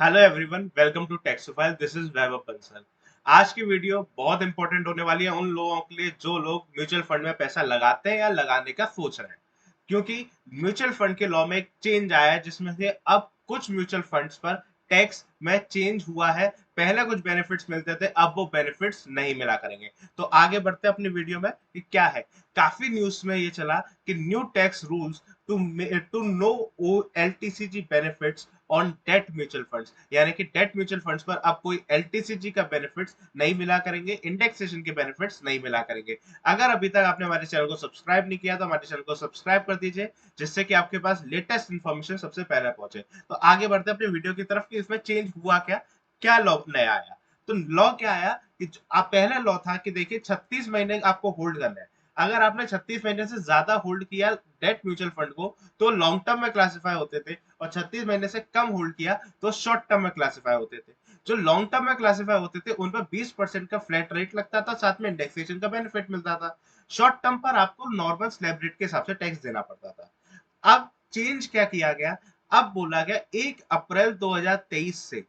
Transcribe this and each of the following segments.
Hello everyone, welcome to टेक्सोफाइल। This is Vaibhav Bansal. आज की वीडियो बहुत इंपॉर्टेंट होने वाली है उन लोगों के लिए जो लोग म्यूचुअल फंड में पैसा लगाते हैं या लगाने का सोच रहे हैं, क्योंकि म्यूचुअल फंड के लॉ में एक चेंज आया है जिसमें से अब कुछ म्यूचुअल फंड्स पर टैक्स में चेंज हुआ है। पहले कुछ बेनिफिट्स मिलते थे, अब वो बेनिफिट्स नहीं मिला करेंगे। तो आगे बढ़ते हैं अपनी वीडियो में कि क्या है। काफी न्यूज में ये चला कि new tax rules to to no LTCG benefits on debt mutual funds, यानी कि डेट म्यूचुअल फंड्स पर अब कोई एलटीसीजी का बेनिफिट्स नहीं मिला करेंगे, इंडेक्सेशन के बेनिफिट्स नहीं मिला करेंगे। अगर अभी तक आपने हमारे चैनल को सब्सक्राइब नहीं किया तो हमारे चैनल को सब्सक्राइब कर दीजिए, जिससे कि आपके पास लेटेस्ट इन्फॉर्मेशन सबसे पहले पहुंचे। तो आगे बढ़ते हैं अपनी वीडियो की तरफ कि इसमें चेंज हुआ क्या, क्या लॉ नया आया। तो लॉ क्या आया कि आप पहले लॉ था कि देखिए 36 महीने आपको होल्ड करना है। अगर आपने 36 महीने से ज्यादा होल्ड किया डेट म्यूचुअल फंड को तो लॉन्ग टर्म में क्लासिफाई होते थे, और 36 महीने से कम होल्ड किया तो शॉर्ट टर्म में क्लासिफाई होते थे। जो लॉन्ग टर्म में क्लासिफाई होते थे उन पर 20% का फ्लैट रेट लगता था, साथ में इंडेक्सेशन का बेनिफिट मिलता था। शॉर्ट टर्म पर आपको नॉर्मल स्लैब रेट के हिसाब से टैक्स देना पड़ता था। अब चेंज क्या किया गया, अब बोला गया 1 अप्रैल 2023 से,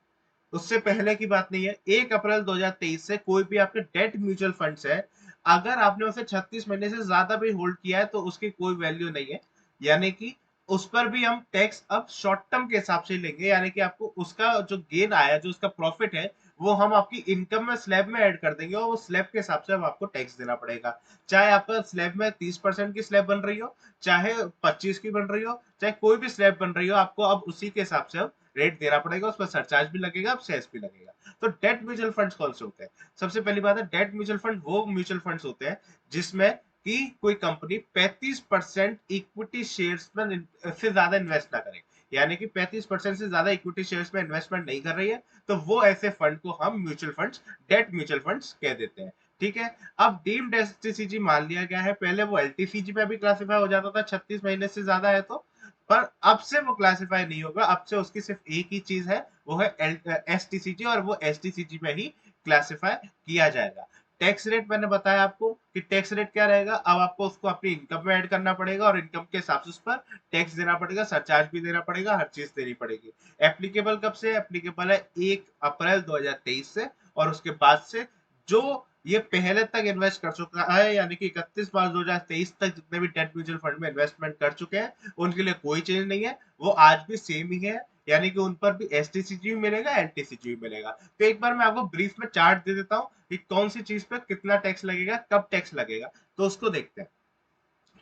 उससे पहले की बात नहीं है, 1 अप्रैल 2023 से कोई भी आपके डेट म्यूचुअल फंड्स है, अगर आपने उसे 36 महीने से ज्यादा भी होल्ड किया है तो उसकी कोई वैल्यू नहीं है। यानी कि उस पर भी हम टैक्स अब शॉर्ट टर्म के हिसाब से लेंगे, यानी कि आपको उसका जो गेन आया, जो उसका प्रॉफिट है, वो हम आपकी इनकम में स्लैब में ऐड कर देंगे, और वो स्लैब के हिसाब से अब आपको टैक्स देना पड़ेगा। चाहे आपका स्लैब में 30% की स्लैब बन रही हो, चाहे 25 की बन रही हो, चाहे कोई भी स्लैब बन रही हो, आपको अब उसी के हिसाब से अब रेट देना पड़ेगा, उस पर सरचार्ज भी लगेगा, अब सेस भी लगेगा। तो डेट म्यूचुअल फंड्स कौन से होते हैं? सबसे पहली बात है, डेट म्यूचुअल फंड वो म्यूचुअल फंड्स होते हैं जिसमें कि कोई कंपनी 35% इक्विटी शेयर्स में से ज्यादा इन्वेस्ट ना करे, यानी कि 35% से ज्यादा इक्विटी शेयर्स में इन्वेस्टमेंट नहीं कर रही है, तो वो ऐसे फंड को हम mutual funds, date mutual funds कह देते हैं। ठीक है। अब डीम्ड एसटीसीजी मान लिया गया है, पहले वो एलटीसीजी में भी क्लासिफाई हो जाता था 36 महीने से ज्यादा है तो, पर अब से वो क्लासिफाई नहीं होगा। अब से उसकी सिर्फ एक ही चीज है, वो है एसटीसीजी, और वो एसटीसीजी में ही क्लासिफाई किया जाएगा। टैक्स रेट मैंने बताया आपको कि टैक्स रेट क्या रहेगा, अब आपको उसको अपनी इनकम में ऐड करना पड़ेगा, और इनकम के हिसाब से उस पर टैक्स देना पड़ेगा, सरचार्ज भी देना पड़ेगा, हर चीज देनी पड़ेगी। एप्लीकेबल कब से? एप्लीकेबल है 1 अप्रैल 2023 से, और उसके बाद से जो ये पहले तक इन्वेस्ट कर चुका है, यानी कि 31 मार्च 2023 तक जितने भी डेट म्यूचुअल फंड में इन्वेस्टमेंट कर चुके हैं, उनके लिए कोई चेंज नहीं है, वो आज भी सेम ही है। यानी कि उन पर भी एसटीसीजी भी मिलेगा, एलटीसीजी भी मिलेगा। तो एक बार मैं आपको ब्रीफ में चार्ट दे देता हूँ कि कौन सी चीज पे कितना टैक्स लगेगा, कब टैक्स लगेगा, तो उसको देखते हैं।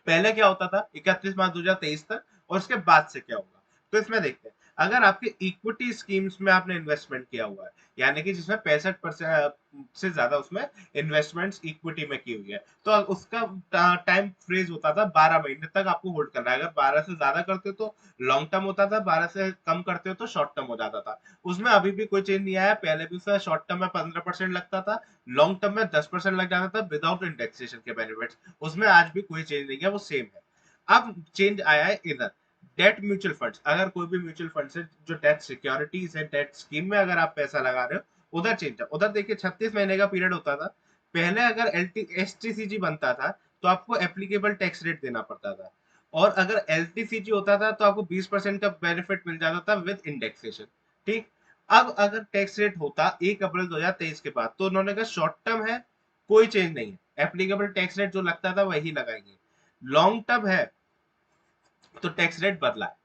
पहले क्या होता था 31 मार्च 2023 तक, और उसके बाद से क्या होगा। तो इसमें देखते हैं, अगर आपके इक्विटी स्कीम्स में आपने इन्वेस्टमेंट किया हुआ है, यानी कि जिसमें 65% से ज्यादा उसमें इन्वेस्टमेंट्स इक्विटी में की हुई है, तो उसका टाइम फ्रेज होता था 12 महीने तक आपको होल्ड करना है। अगर 12 से ज्यादा करते हो तो लॉन्ग टर्म होता था, 12 से कम करते हो तो शॉर्ट टर्म हो जाता था। उसमें अभी भी कोई चेंज नहीं आया, पहले भी उसका शॉर्ट टर्म में 15% लगता था, लॉन्ग टर्म में 10% लग जाता था विदाउट इंडेक्सेशन के बेनिफिट्स। उसमें आज भी कोई चेंज नहीं है, वो सेम है। अब चेंज आया है इधर डेट म्यूचुअल फंड्स। अगर कोई भी म्यूचुअल फंड से जो डेट सिक्योरिटीज है, डेट स्कीम में अगर आप पैसा लगा रहे हो, उधर चेंज है। उधर देखिए 36 महीने का पीरियड होता था। पहले अगर एसटीसीजी बनता था तो आपको एप्लीकेबल टैक्स रेट देना पड़ता था, और अगर एलटीसीजी होता था तो आपको 20% का बेनिफिट मिल जाता था विद इंडेक्सेशन। ठीक। अब अगर टैक्स रेट होता 1 अप्रैल 2023 के बाद, तो उन्होंने कहा शॉर्ट टर्म है, कोई चेंज नहीं है, एप्लीकेबल टैक्स रेट जो लगता था वही लगाएंगे। लॉन्ग टर्म है तो टैक्स रेट बदला है।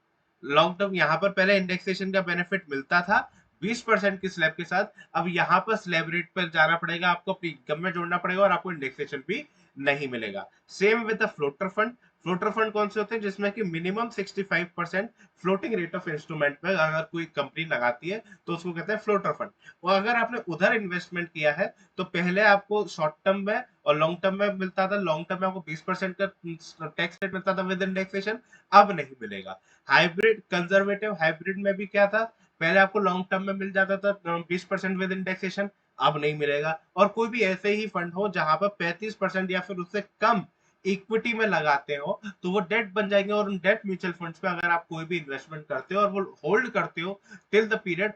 लॉन्ग टर्म यहाँ पर पहले इंडेक्सेशन का बेनिफिट मिलता था 20% की स्लैब के साथ, अब यहाँ पर स्लैब रेट पर जाना पड़ेगा, आपको अपनी इनकम में जोड़ना पड़ेगा, और आपको इंडेक्सेशन भी नहीं मिलेगा। Same with the floater fund. Floater fund कौन से होते हैं? जिसमें कि minimum 65% floating rate of instrument पे अगर कोई कंपनी लगाती है तो उसको कहते हैं फ्लोटर फंड। और अगर आपने उधर इन्वेस्टमेंट किया है तो पहले आपको शॉर्ट टर्म में और लॉन्ग टर्म में मिलता था। लॉन्ग टर्म में आपको 20% का टैक्स रेट मिलता था विद इंडेक्सेशन, अब नहीं मिलेगा। हाइब्रिड, कंजर्वेटिव हाइब्रिड में भी क्या था, पहले आपको लॉन्ग टर्म में मिल जाता था 20% विद इंडेक्सेशन, अब नहीं मिलेगा। और कोई भी ऐसे ही फंड हो जहां पर 35% या फिर उससे कम इक्विटी में लगाते हो तो वो डेट बन जाएंगे, और उन डेट म्यूचुअल फंड्स पे अगर आप कोई भी इन्वेस्टमेंट करते हो और वो होल्ड करते हो till the period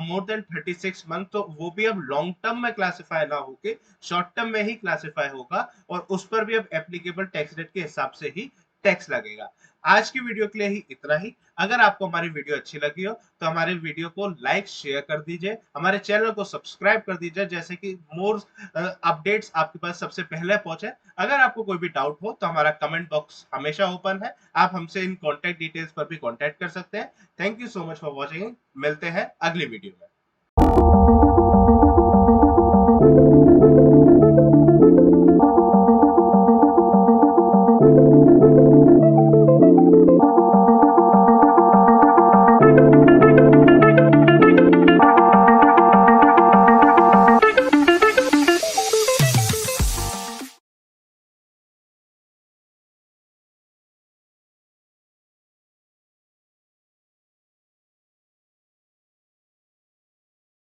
more than 36 month, तो वो भी अब लॉन्ग टर्म में क्लासिफाई ना होके शॉर्ट टर्म में ही क्लासिफाई होगा, और उस पर भी अब एप्लीकेबल टैक्स रेट के हिसाब से ही टैक्स लगेगा। आज की वीडियो के लिए ही इतना ही। अगर आपको हमारी वीडियो अच्छी लगी हो तो हमारे वीडियो को लाइक शेयर कर दीजिए, हमारे चैनल को सब्सक्राइब कर दीजिए, जैसे कि मोर अपडेट्स आपके पास सबसे पहले पहुंचे। अगर आपको कोई भी डाउट हो तो हमारा कमेंट बॉक्स हमेशा ओपन है, आप हमसे इन कॉन्टेक्ट डिटेल्स पर भी कॉन्टेक्ट कर सकते हैं। Thank you so much for watching, मिलते हैं अगली वीडियो में।